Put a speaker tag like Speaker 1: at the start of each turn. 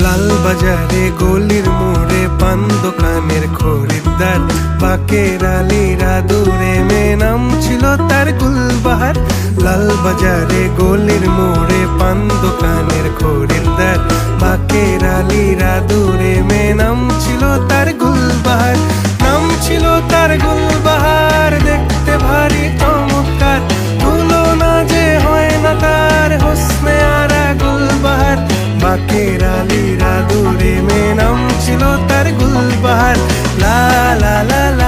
Speaker 1: লাল বাজারে গলির মোড়ে পান দোকানের খরিদ্দার, বাকের আলীরা দূরে মেয়ে নাম ছিল তার গুলবাহার। লাল বাজারে গলির মোড়ে পান দোকানের খরিদ্দার, বাকের আলীরা দূরে মেয়ে নাম ছিল তার গুলবাহার। নাম ছিল তার গুলবাহার, দেখতে ভারী চমৎকার, তুলনা যে হয় না তার হোসনে আরা গুলবাহার। বাকের আলীরা দূরে মেয়ে নাম ছিল তার গুলবাহার। লা লা লা লা